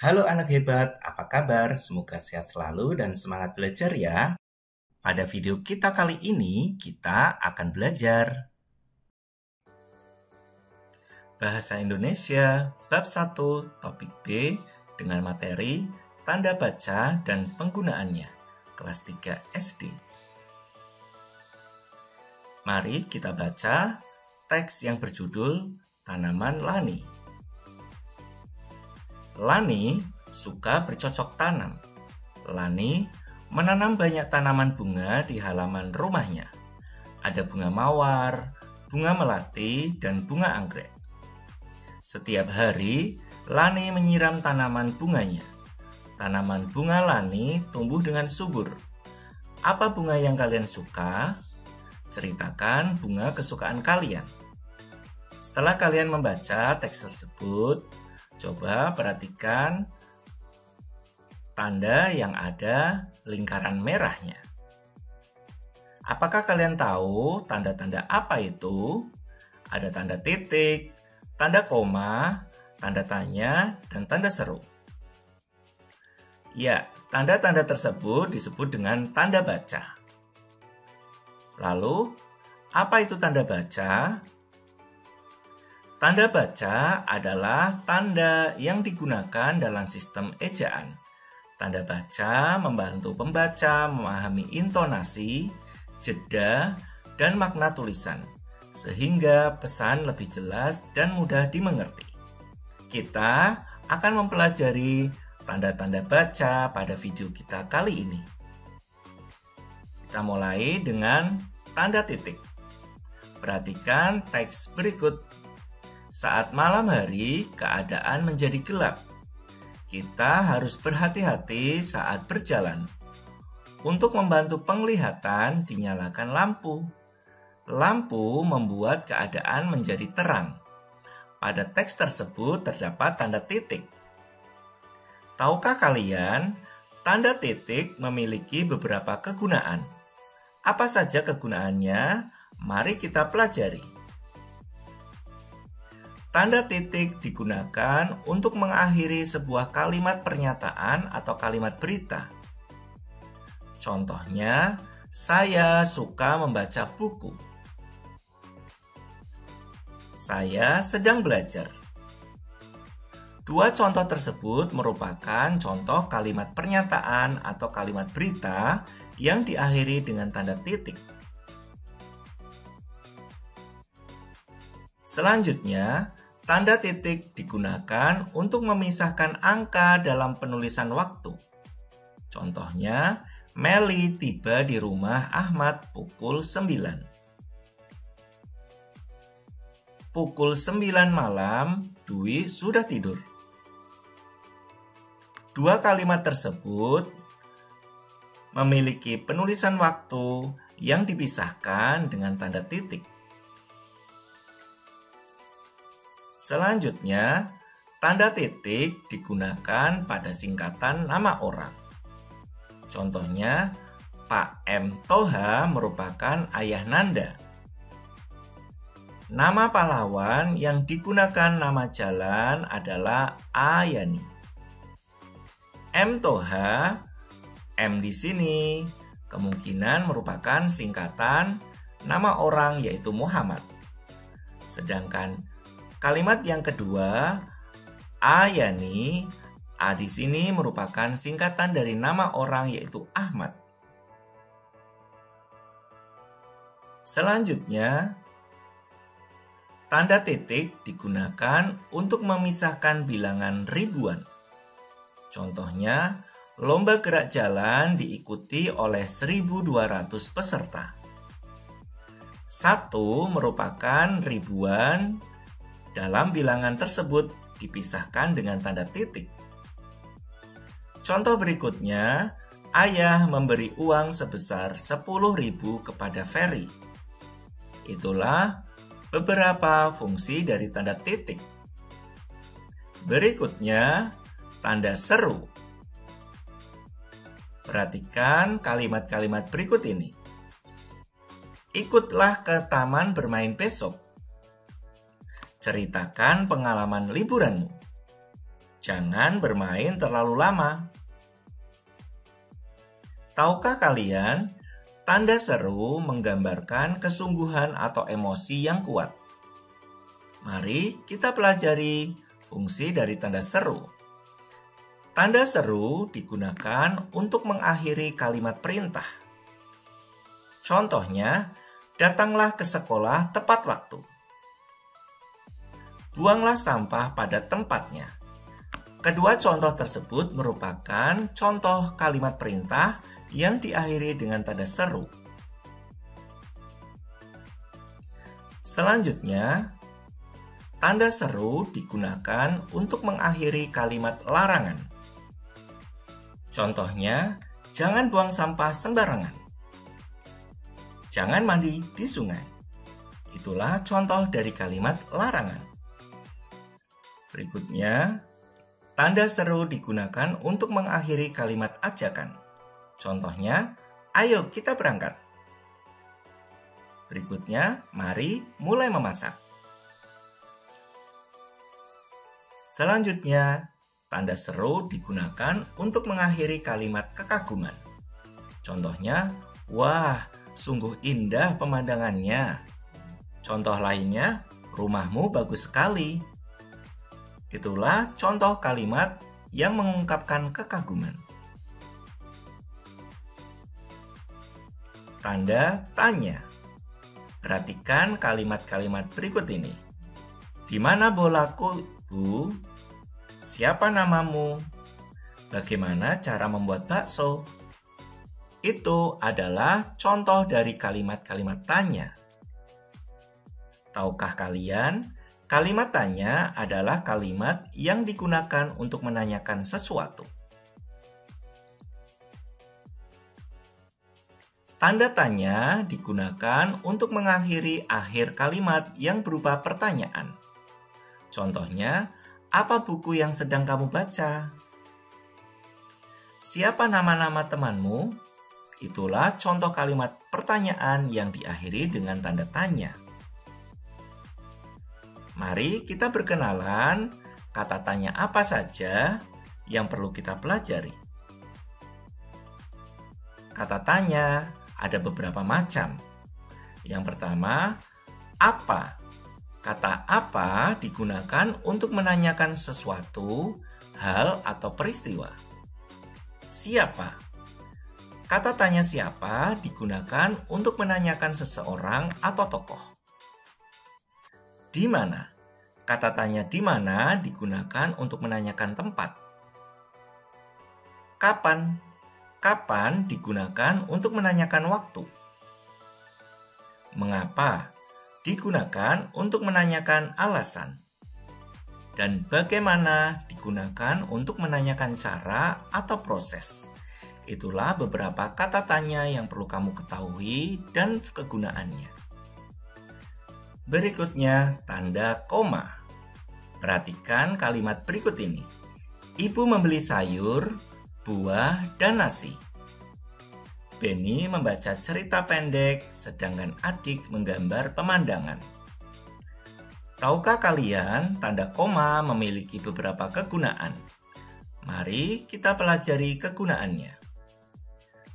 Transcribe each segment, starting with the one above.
Halo anak hebat, apa kabar? Semoga sehat selalu dan semangat belajar ya. Pada video kita kali ini, kita akan belajar Bahasa Indonesia Bab 1 Topik B dengan materi Tanda Baca dan Penggunaannya, kelas 3 SD. Mari kita baca teks yang berjudul Tanaman Lani. Lani suka bercocok tanam. Lani menanam banyak tanaman bunga di halaman rumahnya. Ada bunga mawar, bunga melati, dan bunga anggrek. Setiap hari, Lani menyiram tanaman bunganya. Tanaman bunga Lani tumbuh dengan subur. Apa bunga yang kalian suka? Ceritakan bunga kesukaan kalian. Setelah kalian membaca teks tersebut, coba perhatikan tanda yang ada lingkaran merahnya. Apakah kalian tahu tanda-tanda apa itu? Ada tanda titik, tanda koma, tanda tanya, dan tanda seru. Ya, tanda-tanda tersebut disebut dengan tanda baca. Lalu, apa itu tanda baca? Tanda baca adalah tanda yang digunakan dalam sistem ejaan. Tanda baca membantu pembaca memahami intonasi, jeda, dan makna tulisan, sehingga pesan lebih jelas dan mudah dimengerti. Kita akan mempelajari tanda-tanda baca pada video kita kali ini. Kita mulai dengan tanda titik. Perhatikan teks berikut. Saat malam hari, keadaan menjadi gelap. Kita harus berhati-hati saat berjalan. Untuk membantu penglihatan, dinyalakan lampu. Lampu membuat keadaan menjadi terang. Pada teks tersebut terdapat tanda titik. Tahukah kalian, tanda titik memiliki beberapa kegunaan? Apa saja kegunaannya? Mari kita pelajari. Tanda titik digunakan untuk mengakhiri sebuah kalimat pernyataan atau kalimat berita. Contohnya, saya suka membaca buku. Saya sedang belajar. Dua contoh tersebut merupakan contoh kalimat pernyataan atau kalimat berita yang diakhiri dengan tanda titik. Selanjutnya, tanda titik digunakan untuk memisahkan angka dalam penulisan waktu. Contohnya, Meli tiba di rumah Ahmad pukul 9. Pukul 9 malam, Dwi sudah tidur. Dua kalimat tersebut memiliki penulisan waktu yang dipisahkan dengan tanda titik. Selanjutnya, tanda titik digunakan pada singkatan nama orang. Contohnya, Pak M. Toha merupakan ayah Nanda. Nama pahlawan yang digunakan nama jalan adalah Ayani. M. Toha, M di sini kemungkinan merupakan singkatan nama orang yaitu Muhammad. Sedangkan kalimat yang kedua, Ayani, A di sini merupakan singkatan dari nama orang yaitu Ahmad. Selanjutnya, tanda titik digunakan untuk memisahkan bilangan ribuan. Contohnya, lomba gerak jalan diikuti oleh 1.200 peserta. 1 merupakan ribuan. Dalam bilangan tersebut dipisahkan dengan tanda titik. Contoh berikutnya, ayah memberi uang sebesar 10.000 kepada Ferry. Itulah beberapa fungsi dari tanda titik. Berikutnya, tanda seru. Perhatikan kalimat-kalimat berikut ini. Ikutlah ke taman bermain besok. Ceritakan pengalaman liburanmu. Jangan bermain terlalu lama. Tahukah kalian, tanda seru menggambarkan kesungguhan atau emosi yang kuat. Mari kita pelajari fungsi dari tanda seru. Tanda seru digunakan untuk mengakhiri kalimat perintah. Contohnya, datanglah ke sekolah tepat waktu. Buanglah sampah pada tempatnya. Kedua contoh tersebut merupakan contoh kalimat perintah yang diakhiri dengan tanda seru. Selanjutnya, tanda seru digunakan untuk mengakhiri kalimat larangan. Contohnya, jangan buang sampah sembarangan. Jangan mandi di sungai. Itulah contoh dari kalimat larangan. Berikutnya, tanda seru digunakan untuk mengakhiri kalimat ajakan. Contohnya, ayo kita berangkat. Berikutnya, mari mulai memasak. Selanjutnya, tanda seru digunakan untuk mengakhiri kalimat kekaguman. Contohnya, wah, sungguh indah pemandangannya. Contoh lainnya, rumahmu bagus sekali. Itulah contoh kalimat yang mengungkapkan kekaguman. Tanda tanya. Perhatikan kalimat-kalimat berikut ini. Di mana bolaku, Bu? Siapa namamu? Bagaimana cara membuat bakso? Itu adalah contoh dari kalimat-kalimat tanya. Tahukah kalian, kalimat tanya adalah kalimat yang digunakan untuk menanyakan sesuatu. Tanda tanya digunakan untuk mengakhiri akhir kalimat yang berupa pertanyaan. Contohnya, apa buku yang sedang kamu baca? Siapa nama-nama temanmu? Itulah contoh kalimat pertanyaan yang diakhiri dengan tanda tanya. Mari kita berkenalan, kata tanya apa saja yang perlu kita pelajari. Kata tanya ada beberapa macam. Yang pertama, apa? Kata apa digunakan untuk menanyakan sesuatu, hal, atau peristiwa. Siapa? Kata tanya siapa digunakan untuk menanyakan seseorang atau tokoh. Di mana? Kata tanya di mana digunakan untuk menanyakan tempat. Kapan? Kapan digunakan untuk menanyakan waktu. Mengapa? Digunakan untuk menanyakan alasan. Dan bagaimana digunakan untuk menanyakan cara atau proses. Itulah beberapa kata tanya yang perlu kamu ketahui dan kegunaannya. Berikutnya, tanda koma. Perhatikan kalimat berikut ini. Ibu membeli sayur, buah, dan nasi. Benny membaca cerita pendek, sedangkan adik menggambar pemandangan. Tahukah kalian, tanda koma memiliki beberapa kegunaan? Mari kita pelajari kegunaannya.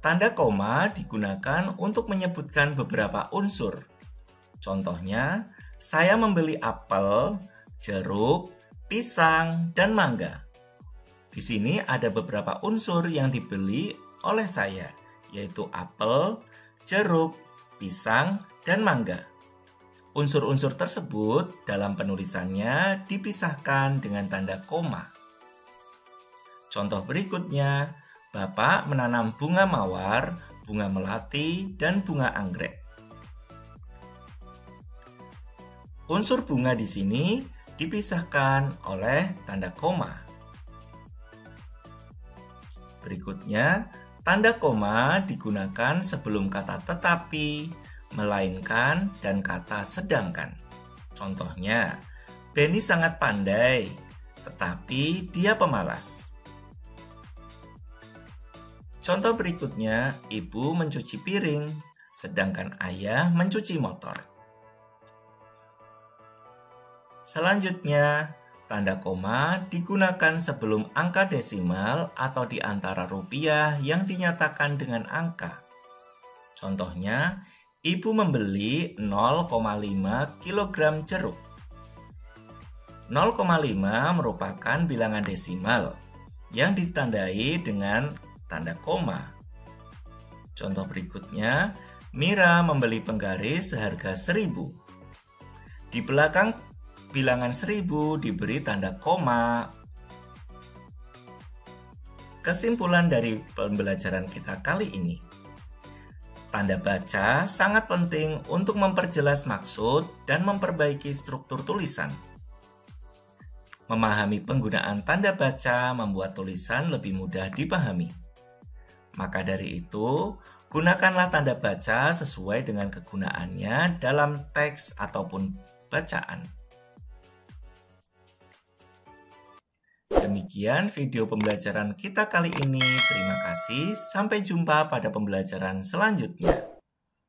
Tanda koma digunakan untuk menyebutkan beberapa unsur. Contohnya, saya membeli apel, jeruk, pisang, dan mangga. Di sini ada beberapa unsur yang dibeli oleh saya, yaitu apel, jeruk, pisang, dan mangga. Unsur-unsur tersebut dalam penulisannya dipisahkan dengan tanda koma. Contoh berikutnya, Bapak menanam bunga mawar, bunga melati, dan bunga anggrek. Unsur bunga di sini dipisahkan oleh tanda koma. Berikutnya, tanda koma digunakan sebelum kata tetapi, melainkan, dan kata sedangkan. Contohnya, Benny sangat pandai, tetapi dia pemalas. Contoh berikutnya, ibu mencuci piring, sedangkan ayah mencuci motor. Selanjutnya, Tanda koma digunakan sebelum angka desimal atau di antara rupiah yang dinyatakan dengan angka. Contohnya, ibu membeli 0,5 kg jeruk. 0,5 merupakan bilangan desimal yang ditandai dengan tanda koma. Contoh berikutnya, Mira membeli penggaris seharga 1.000. Di belakang bilangan 1.000 diberi tanda koma. Kesimpulan dari pembelajaran kita kali ini, tanda baca sangat penting untuk memperjelas maksud dan memperbaiki struktur tulisan. Memahami penggunaan tanda baca membuat tulisan lebih mudah dipahami. Maka dari itu, gunakanlah tanda baca sesuai dengan kegunaannya dalam teks ataupun bacaan. Demikian video pembelajaran kita kali ini. Terima kasih. Sampai jumpa pada pembelajaran selanjutnya.